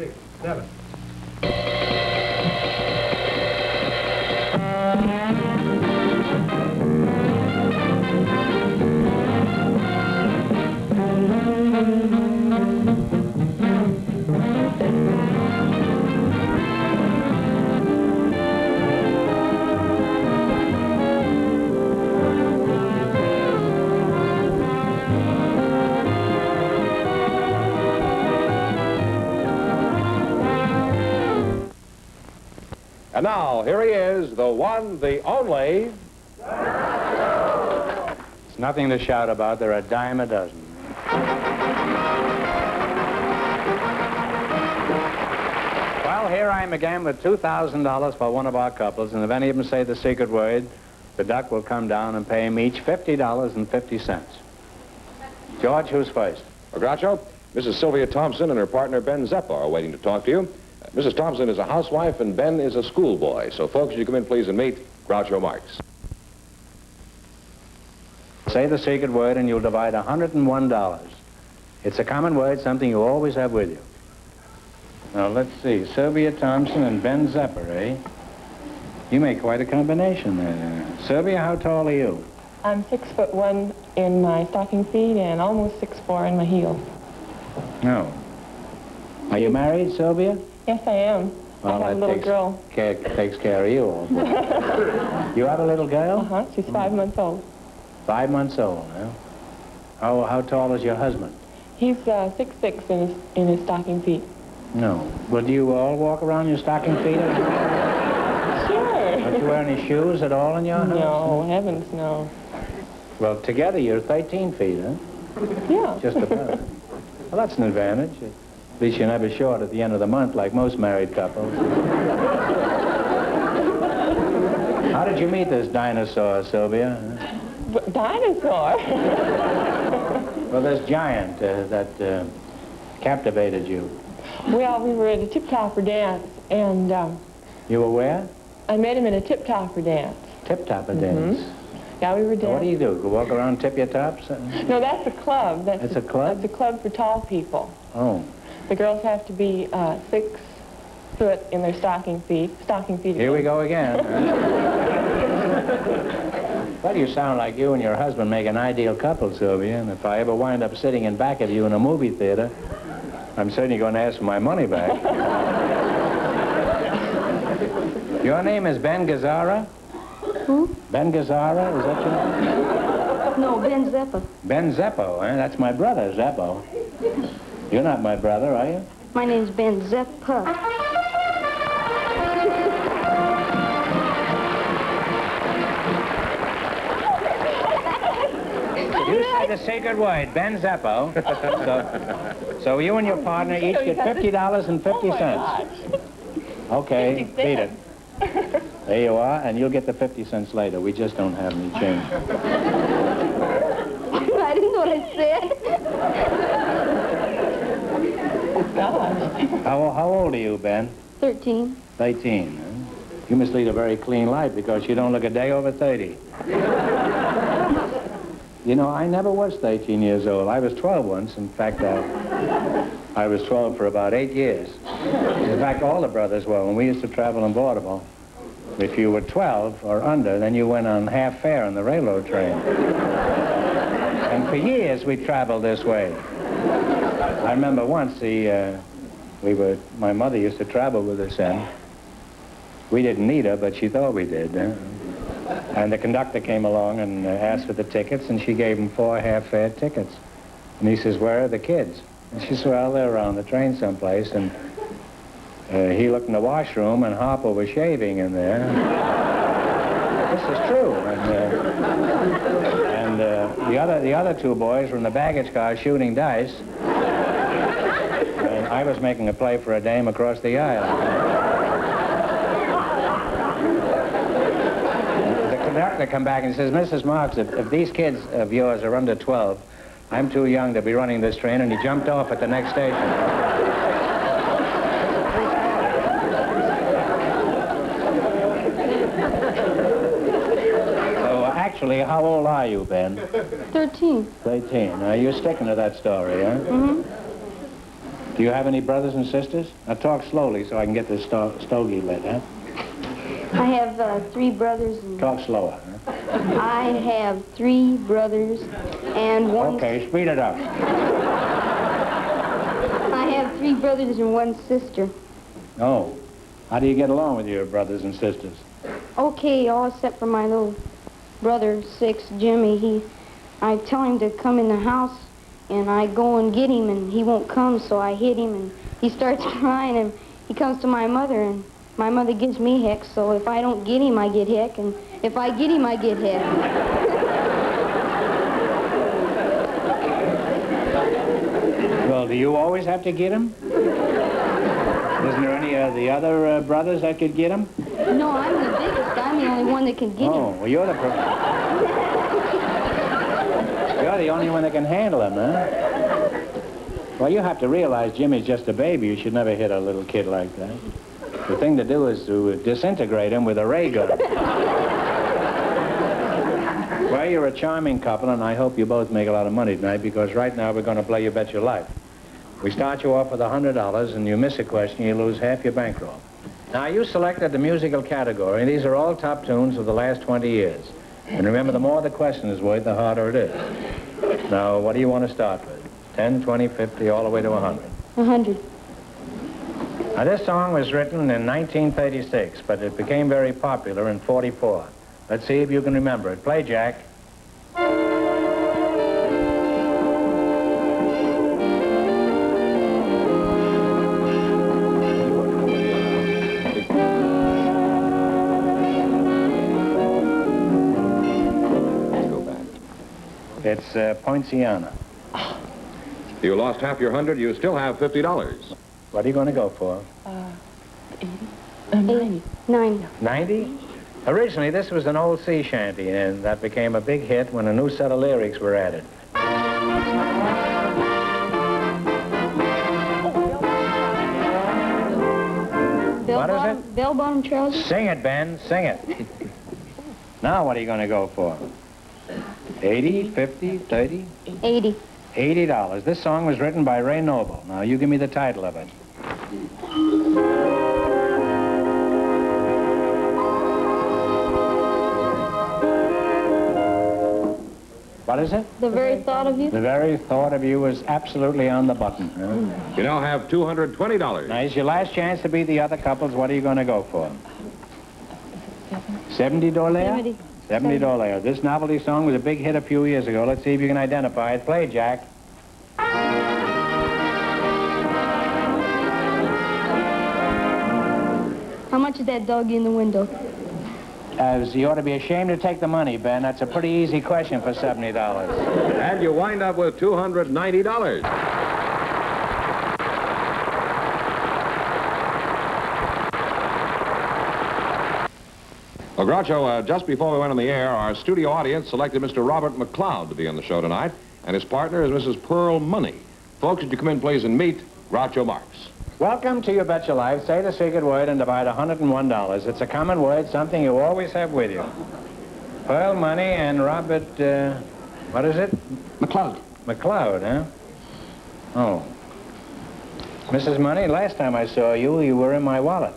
6, 7. And now, here he is, the one, the only... It's nothing to shout about. They're a dime a dozen. Well, here I am again with $2,000 for one of our couples, and if any of them say the secret word, the duck will come down and pay them each $50.50. George, who's first? Groucho, Mrs. Sylvia Thompson and her partner Ben Zeppa are waiting to talk to you. Mrs. Thompson is a housewife and Ben is a schoolboy. So, folks, you come in, please, and meet Groucho Marx. Say the secret word and you'll divide $101. It's a common word, something you always have with you. Now, let's see. Sylvia Thompson and Ben Zeppa, eh? You make quite a combination there. Sylvia, how tall are you? I'm 6'1" in my stocking feet and almost 6'4" in my heels. No. Are you married, Sylvia? Yes, I am. Well, I have a little girl. Takes care of you all. You have a little girl? Uh-huh. She's 5 months old. 5 months old, huh? How tall is your husband? He's 6'6" in his stocking feet. No. Well, do you all walk around in your stocking feet? Sure. Don't you wear any shoes at all in your house? No, heavens, no. Well, together you're 13 feet, huh? Yeah. Just about. Well, that's an advantage. At least you're never short at the end of the month like most married couples. How did you meet this dinosaur, Sylvia? Dinosaur? Well, this giant that captivated you. Well, we were at a tip-topper dance, and You were where? I met him at a tip-topper dance. Tip-topper dance. Yeah, we were dancing. So what do you do? Go walk around tip your tops? No, that's a club. That's a club? That's a club for tall people. Oh. The girls have to be 6 foot in their stocking feet. Here we go again. Well, you sound like you and your husband make an ideal couple, Sylvia, and if I ever wind up sitting in back of you in a movie theater, I'm certainly going to ask for my money back. Your name is Ben Gazzara? Who? Ben Gazzara, is that your name? No, Ben Zeppa. Ben Zeppo, eh? That's my brother, Zeppo. You're not my brother, are you? My name's Ben Zeppa. You said the sacred word, Ben Zeppo. So you and your partner each get $50.50. Okay, beat it. There you are, and you'll get the 50 cents later. We just don't have any change. I didn't know what I said. Gosh. How old are you, Ben? 13. 13. Huh? You must lead a very clean life because you don't look a day over 30. You know, I never was 13 years old. I was 12 once. In fact, I was 12 for about 8 years. In fact, all the brothers were. When we used to travel in Baltimore, if you were 12 or under, then you went on half fare on the railroad train. And for years, we traveled this way. I remember once my mother used to travel with us, and we didn't need her, but she thought we did. And the conductor came along and asked for the tickets, and she gave him 4 half-fare tickets. And he says, "Where are the kids?" And she said, "Well, they're around the train someplace." And he looked in the washroom, and Harper was shaving in there. This is true. And the other 2 boys were in the baggage car shooting dice. And I was making a play for a dame across the aisle. The conductor come back and says, "Mrs. Marx, if these kids of yours are under 12, I'm too young to be running this train," and he jumped off at the next station. So actually, how old are you, Ben? 13. 13. You're sticking to that story, huh? Mm-hmm. Do you have any brothers and sisters? Now talk slowly so I can get this stogie lit, huh? I have 3 brothers. And Talk slower, huh? I have 3 brothers and 1... Okay, speed it up. I have 3 brothers and 1 sister. Oh. How do you get along with your brothers and sisters? Okay, all except for my little brother, 6, Jimmy. I tell him to come in the house, and I go and get him, and he won't come, so I hit him, and he starts crying, and he comes to my mother, and my mother gives me heck, so if I don't get him, I get heck, and if I get him, I get heck. Well, do you always have to get him? Isn't there any of the other brothers that could get him? No, I'm the biggest. I'm the only one that can get him. Oh, well, you're the only one that can handle him, huh? Well, you have to realize Jimmy's just a baby. You should never hit a little kid like that. The thing to do is to disintegrate him with a ray gun. Well, you're a charming couple, and I hope you both make a lot of money tonight, because right now we're going to play You Bet Your Life. We start you off with $100, and you miss a question, you lose half your bankroll. Now, you selected the musical category, and these are all top tunes of the last 20 years. And remember, the more the question is worth, the harder it is. Now, what do you want to start with? 10, 20, 50, all the way to 100? 100. Now, this song was written in 1936, but it became very popular in 44. Let's see if you can remember it. Play, Jack. It's Poinciana. You lost half your 100, you still have $50. What are you going to go for? 90. 90. 90? Originally, this was an old sea shanty, and that became a big hit when a new set of lyrics were added. What is it? Bell-bottom trousers? Sing it, Ben. Sing it. Now, what are you going to go for? 80, 50, 30? 80. $80. This song was written by Ray Noble. Now, you give me the title of it. What is it? The very thought of you? The very thought of you is absolutely on the button. Huh? You now have $220. Now, it's your last chance to beat the other couples. What are you going to go for? 70 $70. 70 $70. This novelty song was a big hit a few years ago. Let's see if you can identify it. Play, Jack. How much is that doggy in the window? You ought to be ashamed to take the money, Ben. That's a pretty easy question for $70. And you wind up with $290. Well, Groucho, just before we went on the air, our studio audience selected Mr. Robert McLeod to be on the show tonight, and his partner is Mrs. Pearl Money. Folks, would you come in, please, and meet Groucho Marx. Welcome to You Bet Your Life. Say the secret word and divide $101. It's a common word, something you always have with you. Pearl Money and Robert, what is it? McLeod. McLeod, huh? Oh. Mrs. Money, last time I saw you, you were in my wallet.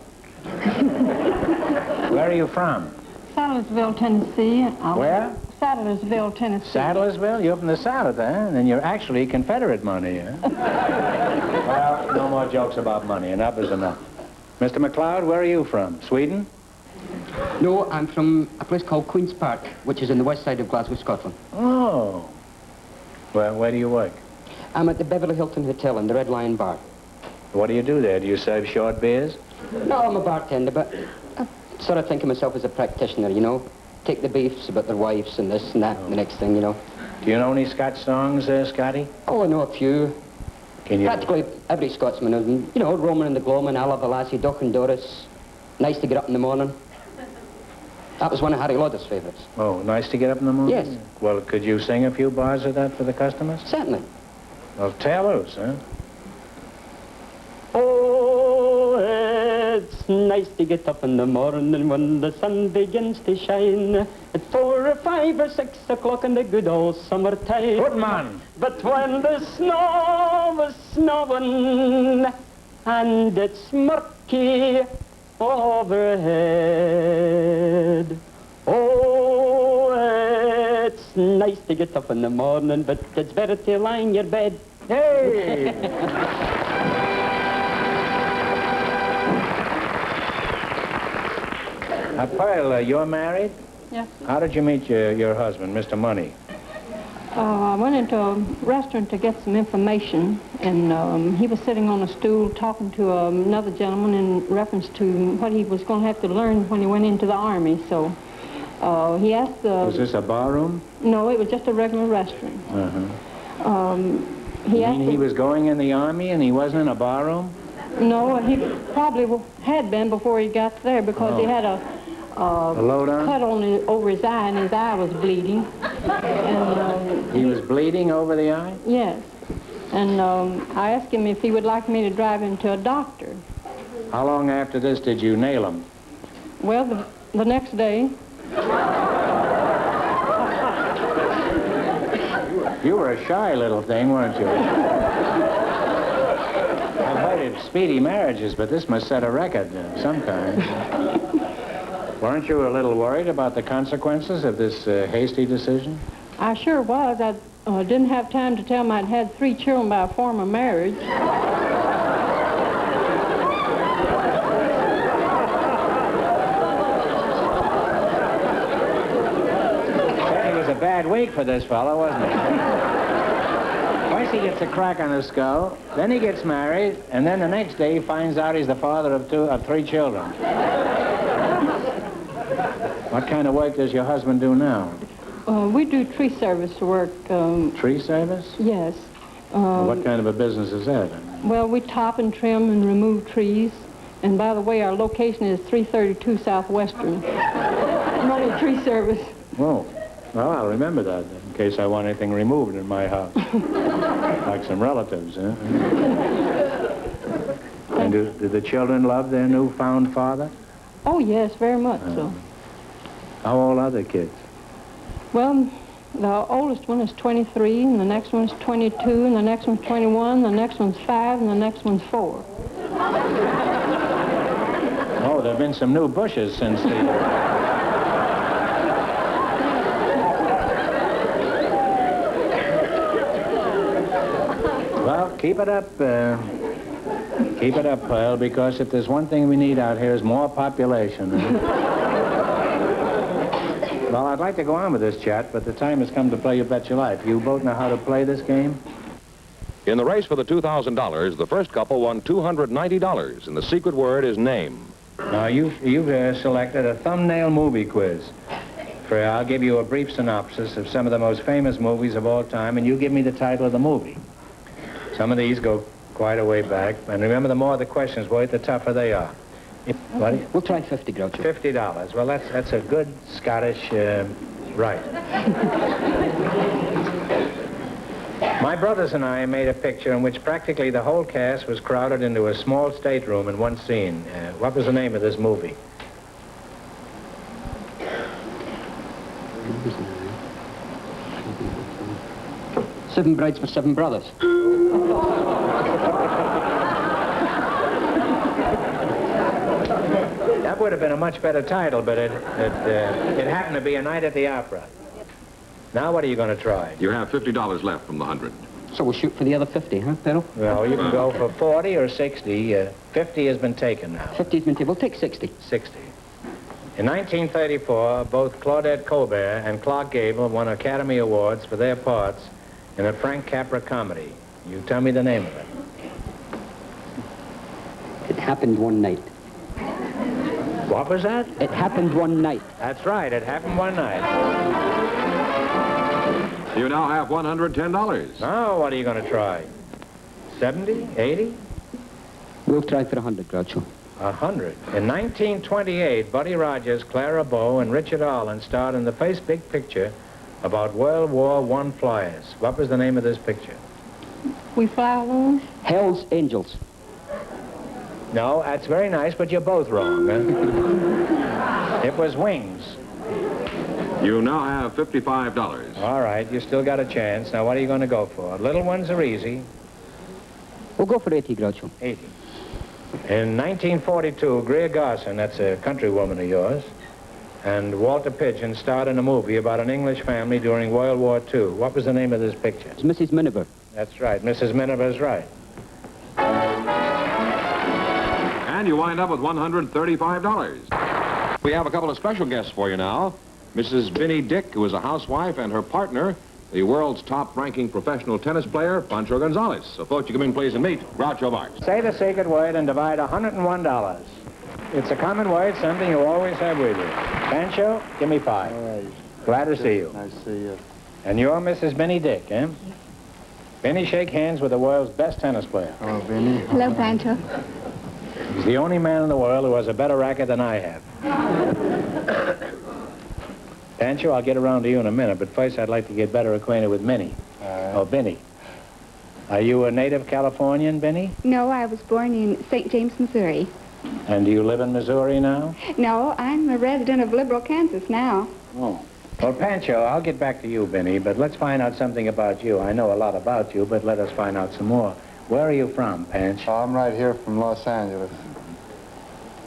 Where are you from? Sadlersville, Tennessee. Where? Sadlersville, Tennessee. Sadlersville? You're from the South, huh? Then you're actually Confederate money, huh? Well, no more jokes about money. Enough is enough. Mr. McLeod, where are you from? Sweden? No, I'm from a place called Queen's Park, which is in the west side of Glasgow, Scotland. Oh. Well, where do you work? I'm at the Beverly Hilton Hotel in the Red Lion Bar. What do you do there? Do you serve short beers? No, I'm a bartender, but I sort of think of myself as a practitioner, you know? Take the beefs about their wives and this and that and the next thing, you know? Do you know any Scotch songs, Scotty? Oh, I know a few. Can you? Practically every Scotsman, you know, Roman and the Gloamin', Alla Valassi, Doch and Doris, Nice to Get Up in the Morning. That was one of Harry Lauder's favourites. Oh, Nice to Get Up in the Morning? Yes. Well, could you sing a few bars of that for the customers? Certainly. Well, tell us, huh? Oh, it's nice to get up in the morning when the sun begins to shine. At 4 or 5 5 or 6 o'clock in the good old summertime. Put 'em on. But when the snow was snowing and it's murky overhead, oh, it's nice to get up in the morning, but it's better to lie in your bed. Hey! Pearl, you're married? Yes. How did you meet your husband, Mr. Money? I went into a restaurant to get some information, and he was sitting on a stool talking to another gentleman in reference to what he was going to have to learn when he went into the Army. So he asked Was this a barroom? No, it was just a regular restaurant. Uh-huh. He You asked mean he was going in the Army and he wasn't in a barroom? No, he probably had been before he got there, because he had a load on? cut over his eye, and his eye was bleeding. And, He was bleeding over the eye? yes. And I asked him if he would like me to drive him to a doctor. How long after this did you nail him? Well, the next day. You were a shy little thing, weren't you? I've heard of speedy marriages, but this must set a record of some kind. Weren't you a little worried about the consequences of this hasty decision? I sure was. I didn't have time to tell him I'd had 3 children by a former marriage. It was a bad week for this fellow, wasn't it? First he gets a crack on his skull, then he gets married, and then the next day he finds out he's the father of 3 children. What kind of work does your husband do now? We do tree service work. Tree service? Yes. What kind of a business is that? Well, we top and trim and remove trees. And by the way, our location is 332 Southwestern. Money tree service. Whoa. Well, I'll remember that in case I want anything removed in my house. Like some relatives, huh? And do the children love their newfound father? Oh, yes, very much so. How old are the kids? Well, the oldest one is 23, and the next one's 22, and the next one's 21, the next one's 5, and the next one's 4. Oh, there have been some new bushes since the... Well, keep it up. Keep it up, Pearl, because if there's one thing we need out here is more population. Well, I'd like to go on with this chat, but the time has come to play You Bet Your Life. You both know how to play this game? In the race for the $2,000, the first couple won $290, and the secret word is name. Now, you've selected a thumbnail movie quiz. I'll give you a brief synopsis of some of the most famous movies of all time, and you give me the title of the movie. Some of these go quite a way back, and remember, the more the questions were, the tougher they are. We'll try 50, Groucho. $50. Well, that's a good Scottish right. My brothers and I made a picture in which practically the whole cast was crowded into a small stateroom in one scene. What was the name of this movie? Seven Brides for Seven Brothers. That would have been a much better title, but it happened to be A Night at the Opera. Now what are you going to try? You have $50 left from the 100. So we'll shoot for the other 50, huh, Pedro? Well, you can go for 40 or 60. 50 has been taken now. 50's been taken. We'll take 60. 60. In 1934, both Claudette Colbert and Clark Gable won Academy Awards for their parts in a Frank Capra comedy. You tell me the name of it. It happened one night. What was that? It happened one night. That's right. It happened one night. You now have $110. Now, what are you going to try? 70? 80? We'll try for 100, Groucho. 100. In 1928, Buddy Rogers, Clara Bow, and Richard Arlen starred in the first big picture about World War I flyers. What was the name of this picture? We Fly Alone? Hell's Angels. No, that's very nice, but you're both wrong. Huh? It was Wings. You now have $55. All right, you still got a chance. Now, what are you going to go for? Little ones are easy. We'll go for 80, Groucho. 80. In 1942, Greer Garson, that's a countrywoman of yours, and Walter Pidgeon starred in a movie about an English family during World War II. What was the name of this picture? It's Mrs. Miniver. That's right. Mrs. Miniver's right. And you wind up with $135. We have a couple of special guests for you now. Mrs. Binny Dick, who is a housewife, and her partner, the world's top-ranking professional tennis player, Pancho Gonzalez. So, folks, you come in, please, and meet Groucho Marx. Say the secret word and divide $101. It's a common word, something you always have with you. Pancho, give me 5. All right. Glad to see you. Nice to see you. And you're Mrs. Benny Dick, eh? Benny, shake hands with the world's best tennis player. Hello, Benny. Hello, Pancho. He's the only man in the world who has a better racket than I have. Pancho, I'll get around to you in a minute, but first I'd like to get better acquainted with Minnie. Oh, Benny. Are you a native Californian, Benny? No, I was born in St. James, Missouri. And do you live in Missouri now? No, I'm a resident of Liberal, Kansas now. Oh. Well, Pancho, I'll get back to you, Benny, but let's find out something about you. I know a lot about you, but let us find out some more. Where are you from, Pancho? I'm right here from Los Angeles.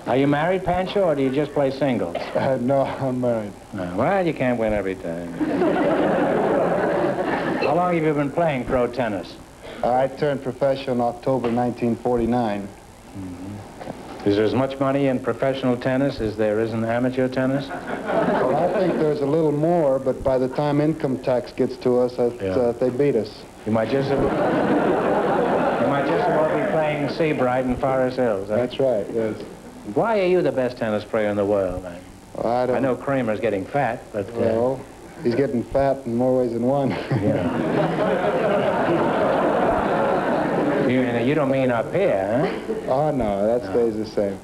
Are you married, Pancho, or do you just play singles? No, I'm married. Well, you can't win every time. How long have you been playing pro tennis? I turned professional in October 1949. Is there as much money in professional tennis as there is in amateur tennis? Well, I think there's a little more, but by the time income tax gets to us, they beat us. You might just as well be playing Seabright in Forest Hills. That's right, yes. Why are you the best tennis player in the world, then? Well, I know Kramer's getting fat, but... Well, he's getting fat in more ways than one. You don't mean up here, huh? Oh, no, that stays the same.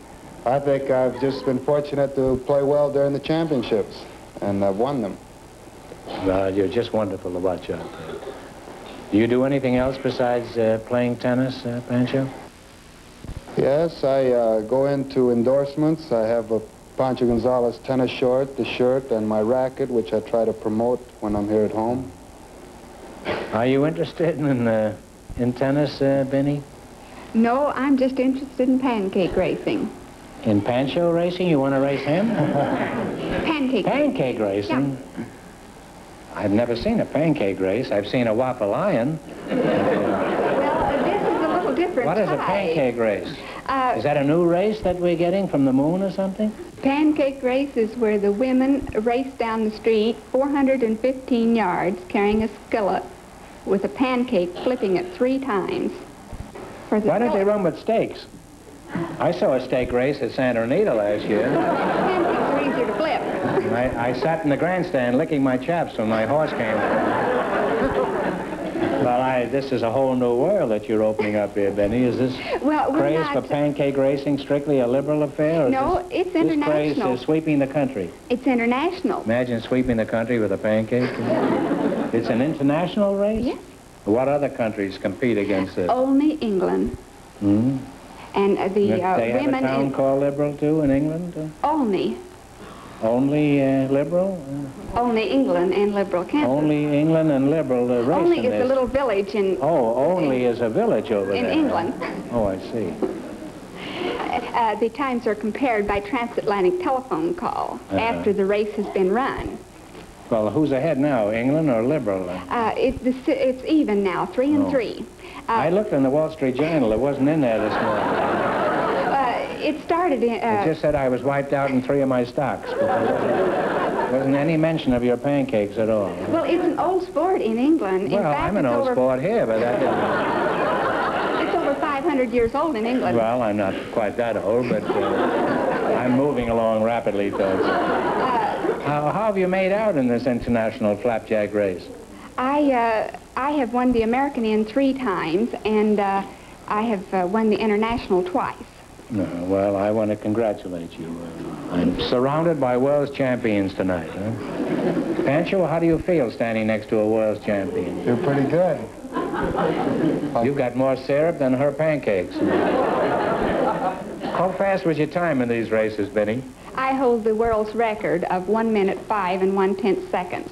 I think I've just been fortunate to play well during the championships, and I've won them. Well, you're just wonderful to watch out there. Do you do anything else besides playing tennis, Pancho? Yes, I go into endorsements. I have a Pancho Gonzalez tennis short, the shirt, and my racket, which I try to promote when I'm here at home. Are you interested in tennis, Benny? No, I'm just interested in pancake racing. In Pancho racing? You want to race him? Pancake racing? Yeah. I've never seen a pancake race. I've seen a waffle lion. Well, this is a little different. What is a pancake race? Is that a new race that we're getting from the moon or something? Pancake race is where the women race down the street 415 yards carrying a skillet with a pancake, flipping it 3 times. Why don't they run with steaks? I saw a steak race at Santa Anita last year. Pancakes are easier to flip. I sat in the grandstand licking my chaps when my horse came. Well, this is a whole new world that you're opening up here, Benny. Is this craze for pancake racing strictly a liberal affair? Or no, it's international. This craze is sweeping the country. It's international. Imagine sweeping the country with a pancake. It's an international race? Yes. What other countries compete against this? Only England. Hmm? And the they have women... a town called Liberal, too, in England? Only. Only Liberal? Only England and Liberal Kansas. Only England and Liberal race Only in is this. a little village in... Oh, only is a village over there. In England. Oh, I see. The times are compared by transatlantic telephone call after the race has been run. Well, who's ahead now, England or Liberal? It's even now, 3 and 3. I looked in the Wall Street Journal. It wasn't in there this morning. It started in... It just said I was wiped out in 3 of my stocks. But there wasn't any mention of your pancakes at all. Well, it's an old sport in England. Well, in fact, I'm an old sport here, but that didn't... It's over 500 years old in England. Well, I'm not quite that old, but I'm moving along rapidly towards it. How have you made out in this international flapjack race? I have won the American in 3 times, and I have won the international twice. Well, I want to congratulate you. I'm surrounded by world's champions tonight. Huh? Pancho, how do you feel standing next to a world's champion? You're pretty good. You've got more syrup than her pancakes. How fast was your time in these races, Benny? I hold the world's record of 1 minute 5 and 1/10 seconds.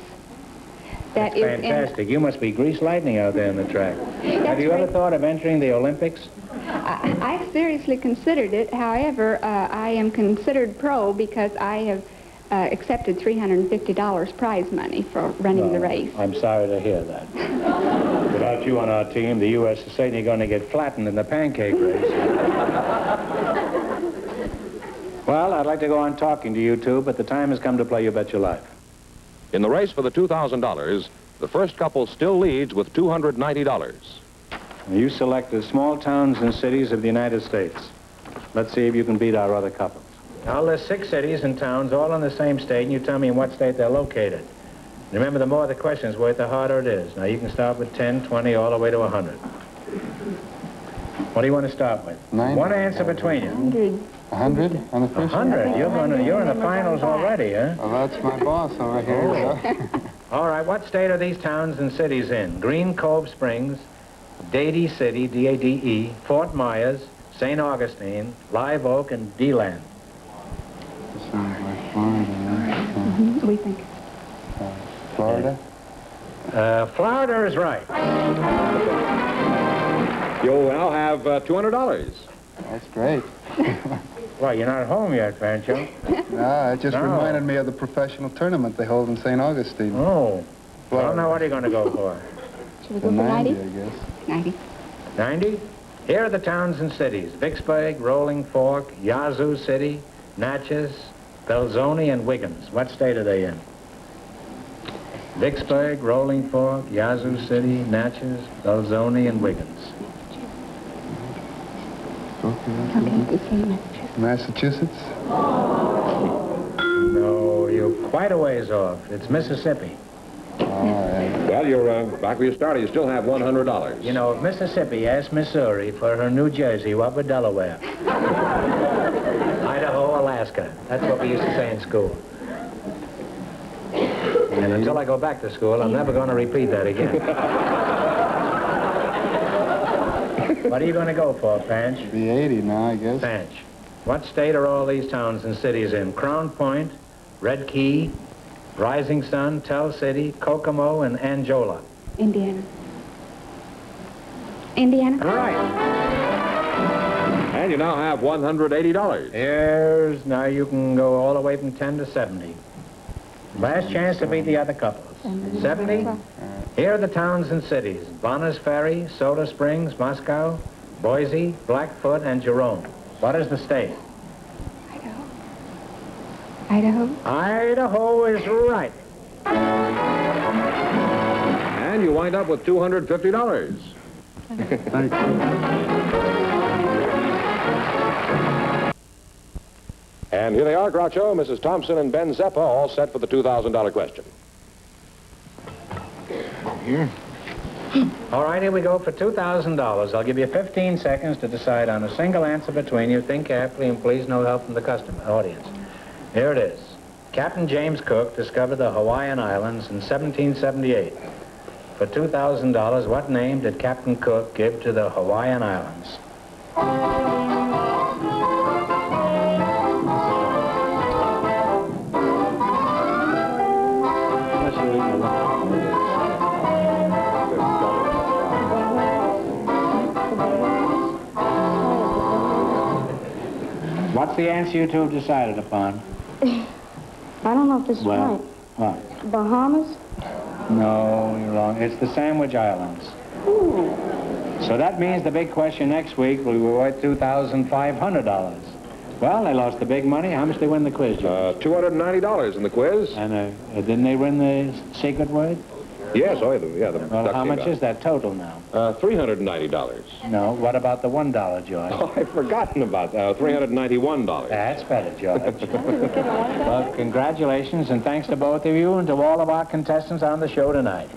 That's fantastic. You must be grease lightning out there in the track. Have you ever thought of entering the Olympics? I seriously considered it. However, I am considered pro because I have accepted $350 prize money for running the race. I'm sorry to hear that. Without you on our team, the U.S. is certainly going to get flattened in the pancake race. Well, I'd like to go on talking to you two, but the time has come to play You Bet Your Life. In the race for the $2,000, the first couple still leads with $290. You selected small towns and cities of the United States. Let's see if you can beat our other couples. I'll list 6 cities and towns all in the same state, and you tell me in what state they're located. Remember, the more the question's worth, the harder it is. Now, you can start with 10, 20, all the way to 100. What do you want to start with? 90. One answer between you. 100 on the first 100? You're in the finals already, huh? Well, that's my boss over here. All right, what state are these towns and cities in? Green Cove Springs, Dade City, D-A-D-E, Fort Myers, St. Augustine, Live Oak, and D-Land. Sounds like Florida, right? We think. Florida? Florida is right. You'll now have $200. That's great. Well, you're not home yet, Pancho. No, it just reminded me of the professional tournament they hold in St. Augustine. Oh. Well, now what are you going to go for? Should we go for 90, 90? I guess. 90. 90? Here are the towns and cities. Vicksburg, Rolling Fork, Yazoo City, Natchez, Belzoni, and Wiggins. What state are they in? Vicksburg, Rolling Fork, Yazoo City, Natchez, Belzoni, and Wiggins. Massachusetts? No, you're quite a ways off. It's Mississippi. All right. Well, you're back where you started. You still have $100. You know, if Mississippi asked Missouri for her New Jersey, what would Delaware? Idaho, Alaska. That's what we used to say in school. And until I go back to school, I'm never going to repeat that again. What are you going to go for, Panch? Be 80 now, I guess. Panch. What state are all these towns and cities in? Crown Point, Red Key, Rising Sun, Tell City, Kokomo, and Angola. Indiana. Indiana? Right. And you now have $180. Here's, now you can go all the way from 10 to 70. Last chance to beat the other couples. 70? Here are the towns and cities. Bonners Ferry, Soda Springs, Moscow, Boise, Blackfoot, and Jerome. What is the state? Idaho. Idaho? Idaho is right. And you wind up with $250. Thank you. And here they are, Groucho, Mrs. Thompson, and Ben Zeppa, all set for the $2,000 question. Here. All right, here we go for $2,000. I'll give you 15 seconds to decide on a single answer between you. Think carefully, and please no help from the audience. Here it is. Captain James Cook discovered the Hawaiian Islands in 1778. For $2,000, what name did Captain Cook give to the Hawaiian Islands? What's the answer you two have decided upon? I don't know if this is right. What? Bahamas? No, you're wrong. It's the Sandwich Islands. Ooh. So that means the big question next week will be worth $2,500. Well, they lost the big money. How much did they win the quiz, George? $290 in the quiz. And didn't they win the secret word? Yes, oh, yeah. Well, how much is that total now? $390. No, what about the $1, George? Oh, I've forgotten about that. $391. That's better, George. Well, congratulations, and thanks to both of you and to all of our contestants on the show tonight.